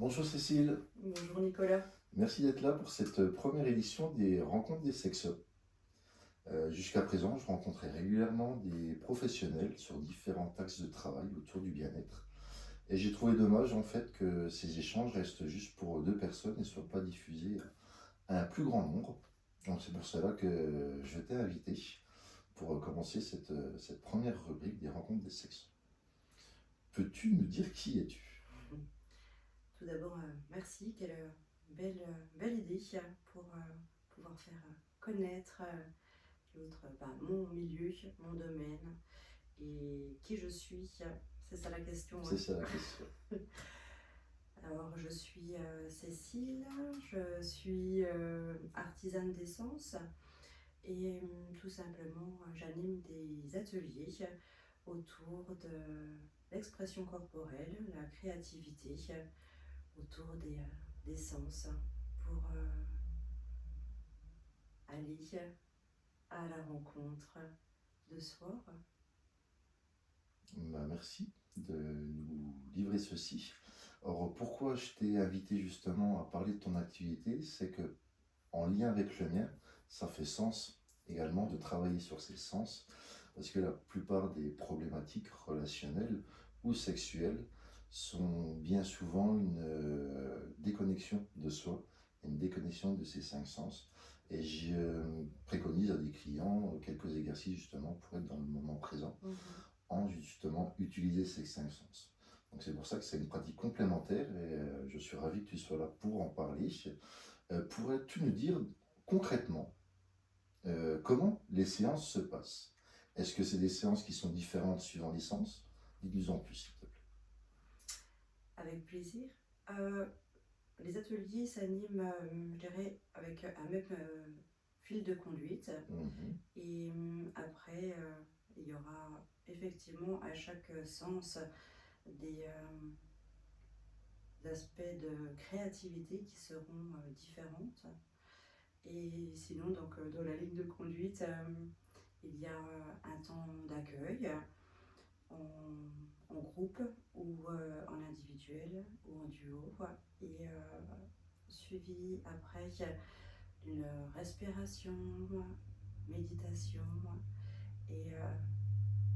Bonjour Cécile, Bonjour Nicolas. merci d'être là pour cette première édition des Rencontres des sexos. Jusqu'à présent, je rencontrais régulièrement des professionnels sur différents axes de travail autour du bien-être. Et j'ai trouvé dommage en fait que ces échanges restent juste pour deux personnes et ne soient pas diffusés à un plus grand nombre. Donc c'est pour cela que je t'ai invité pour commencer cette première rubrique des Rencontres des sexos. Peux-tu nous dire qui es-tu? Tout d'abord, merci. Quelle belle idée pour pouvoir faire connaître mon milieu, mon domaine et qui je suis. C'est ça la question, C'est hein. ça la question. Alors, je suis Cécile, je suis artisane d'essence et tout simplement, j'anime des ateliers autour de l'expression corporelle, la créativité, autour des sens pour aller à la rencontre de soi. Merci de nous livrer ceci. Alors, pourquoi je t'ai invité justement à parler de ton activité, c'est que en lien avec le mien, ça fait sens également de travailler sur ces sens, parce que la plupart des problématiques relationnelles ou sexuelles sont bien souvent une déconnexion de soi, une déconnexion de ces cinq sens. Et je préconise à des clients quelques exercices justement pour être dans le moment présent en justement utiliser ces cinq sens. Donc c'est pour ça que c'est une pratique complémentaire et je suis ravi que tu sois là pour en parler. Pourrais-tu nous dire concrètement comment les séances se passent? Est-ce que c'est des séances qui sont différentes suivant les sens? Dis-nous en plus, s'il te plaît. Avec plaisir. Euh, les ateliers s'animent, je dirais, avec un même fil de conduite. Mhm. Et après, il y aura effectivement à chaque sens des aspects de créativité qui seront différentes. Et sinon, donc, dans la ligne de conduite, il y a un temps d'accueil en groupe ou en individuel ou en duo. Et suivi après d'une respiration, méditation. Et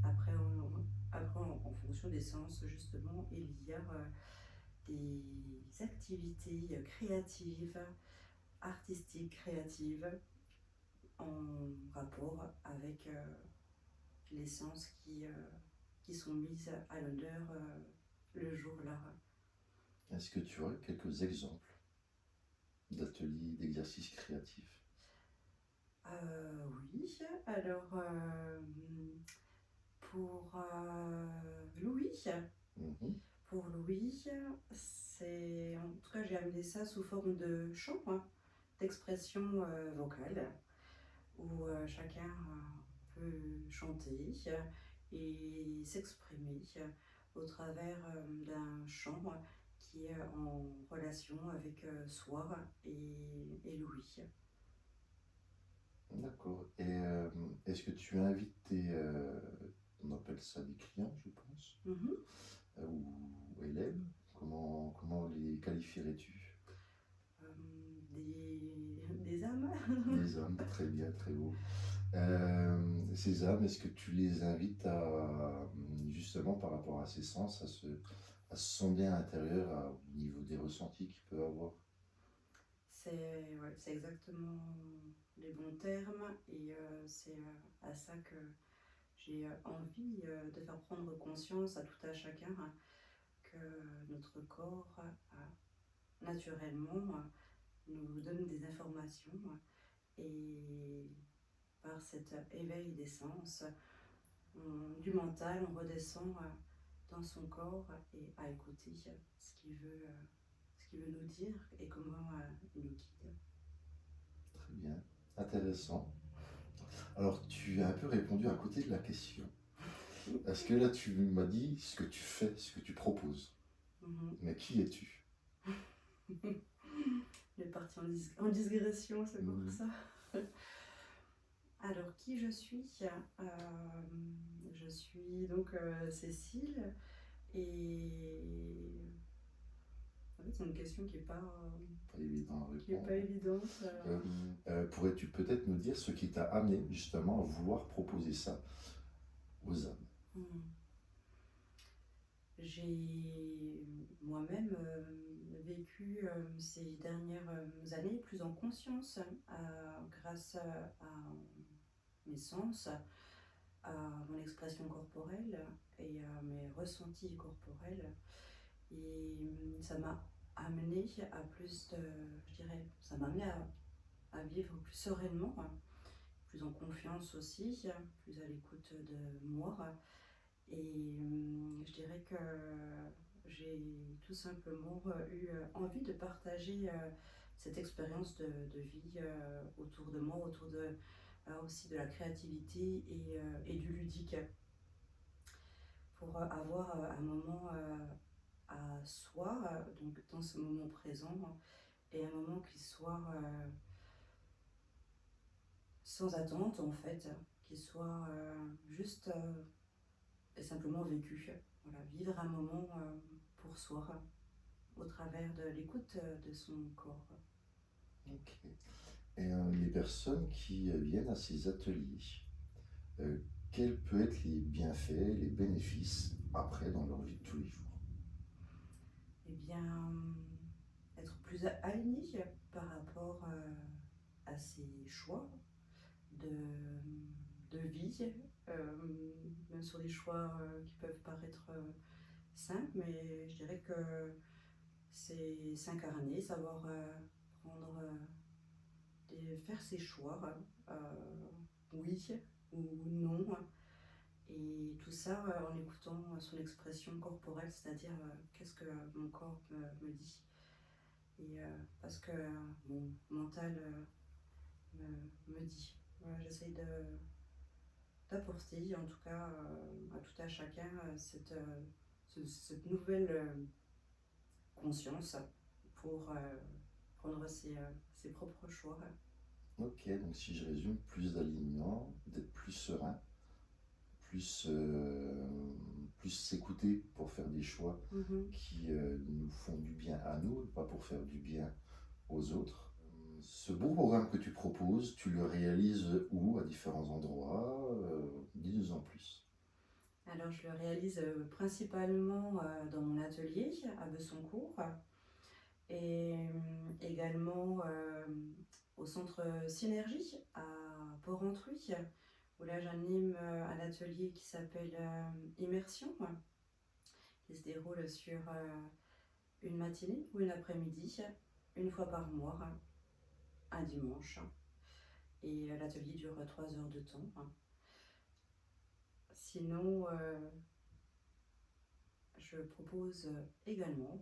après, en fonction des sens, justement, il y a des activités créatives, artistiques, créatives, en rapport avec les sens qui sont mises à l'honneur le jour-là. Est-ce que tu aurais quelques exemples d'ateliers, d'exercices créatifs? Oui, alors pour Louis, Mhm. pour Louis, c'est en tout cas j'ai amené ça sous forme de chant, d'expression vocale, où chacun peut chanter et s'exprimer au travers d'un chant qui est en relation avec soi et Louis. D'accord. Et est-ce que tu invites on appelle ça des clients, je pense, Mhm. ou élèves? Comment les qualifierais-tu? Des âmes. Des hommes, très bien, très beau. Ces âmes, est-ce que tu les invites à, justement par rapport à ces sens, à se sonder à l'intérieur, au niveau des ressentis qu'ils peuvent avoir? C'est exactement les bons termes et c'est à ça que j'ai envie de faire prendre conscience à tout à chacun que notre corps naturellement nous donne des informations et par cet éveil des sens du mental, on redescend dans son corps et à écouter ce qu'il veut nous dire et comment il nous guide. Très bien, intéressant. Alors, tu as un peu répondu à côté de la question. Parce que là, tu m'as dit ce que tu fais, ce que tu proposes. Mhm. Mais qui es-tu? Il est parti en digression, c'est pour Mhm. ça. Alors, qui je suis? Je suis donc Cécile et Ouais, c'est une question Pas évident à qui est pas répondre. évidente. Pourrais-tu peut-être nous dire ce qui t'a amené justement à vouloir proposer ça aux âmes? Hmm. J'ai moi-même vécu ces dernières années plus en conscience grâce à mes sens, à mon expression corporelle et à mes ressentis corporels. Et ça m'a amené à plus de, je dirais, ça m'a amené à vivre plus sereinement, plus en confiance aussi, plus à l'écoute de moi. Et je dirais que j'ai tout simplement eu envie de partager cette expérience de vie autour de moi, autour de, aussi de la créativité et du ludique, pour avoir un moment à soi, donc dans ce moment présent, et un moment qui soit sans attente en fait, qui soit juste et simplement vécu. Voilà, vivre un moment pour soi au travers de l'écoute de son corps. Ok. Et les personnes qui viennent à ces ateliers, euh, quels peuvent être les bienfaits, les bénéfices après dans leur vie de tous les jours? Eh bien, être plus aligné par rapport à ses choix de, de vie, même sur des choix qui peuvent paraître simples, mais je dirais que c'est s'incarner, savoir prendre, faire ses choix, oui ou non, et tout ça en écoutant son expression corporelle, c'est-à-dire qu'est-ce que mon corps me dit. Et parce que mon mental me dit. Voilà, j'essaye d'apporter, en tout cas à tout à chacun, cette nouvelle conscience pour prendre ses propres choix. Ok, donc si je résume, plus d'alignement, d'être plus serein, plus, plus s'écouter pour faire des choix Mhm. qui nous font du bien à nous, pas pour faire du bien aux autres. Ce beau programme que tu proposes, tu le réalises où? À différents endroits? Dis-nous en plus. Alors je le réalise principalement dans mon atelier à Bessancourt et également au centre Synergie à Porrentruy, où là j'anime un atelier qui s'appelle Immersion, qui se déroule sur une matinée ou une après-midi, une fois par mois, un dimanche. Et l'atelier dure 3 heures de temps. Sinon, je propose également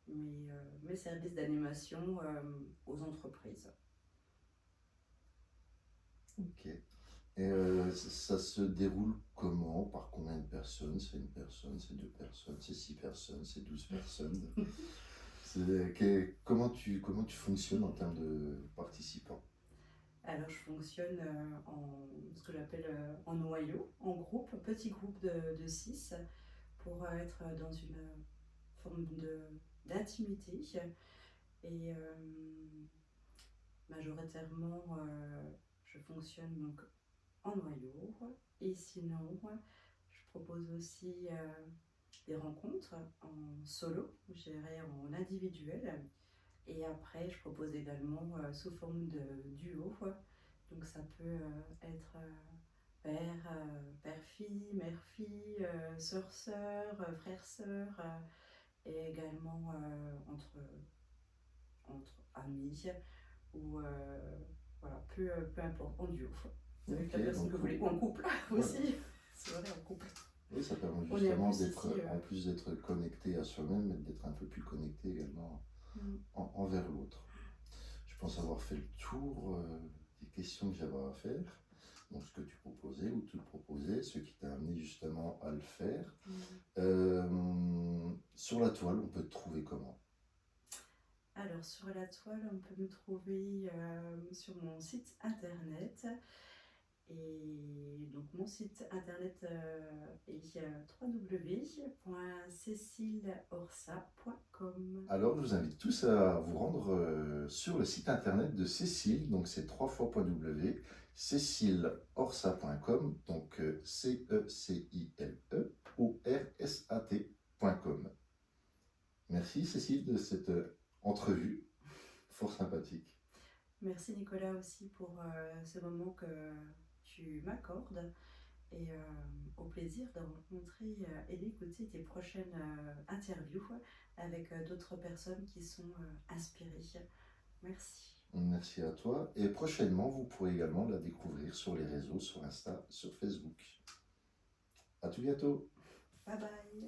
mes services d'animation aux entreprises. Ok. Et ça se déroule comment? Par combien de personnes? C'est une personne, c'est deux personnes, c'est six personnes, c'est 12 personnes. Comment tu fonctionnes en termes de participants? Alors je fonctionne en ce que j'appelle en noyau, en groupe, petit groupe de 6 pour être dans une forme d'intimité et majoritairement je fonctionne donc en noyau et sinon je propose aussi des rencontres en solo, je dirais en individuel. Et après, je propose également sous forme de duo. Donc ça peut être père-fille, mère-fille, sœur-sœur, frère-sœur, et également entre amis, ou voilà, peu importe, en duo. Avec Ok, la personne donc que vous voulez, ou en couple voilà. aussi. C'est vrai, en couple. Oui, ça permet On est en justement plus d'être, ici. en plus d'être connecté à soi-même, mais d'être un peu plus connecté également Mm, envers l'autre. Je pense c'est ça. avoir fait le tour des questions que j'avais à faire. Donc ce que tu proposais ou tu le proposais, ce qui t'a amené justement à le faire. Mm. Sur la toile, on peut te trouver comment? Alors, sur la toile, on peut me trouver sur mon site internet Et donc mon site internet est www.cécileorsa.com. Alors, je vous invite tous à vous rendre sur le site internet de Cécile, donc c'est www.cécileorsa.com, donc CECILEORSAT.com. Merci Cécile de cette entrevue fort sympathique. Merci Nicolas aussi pour ce moment que tu m'accordes et au plaisir de rencontrer et d'écouter tes prochaines interviews avec d'autres personnes qui sont inspirées. Merci. Merci à toi. Et prochainement, vous pourrez également la découvrir sur les réseaux, sur Insta, sur Facebook. À tout bientôt. Bye bye.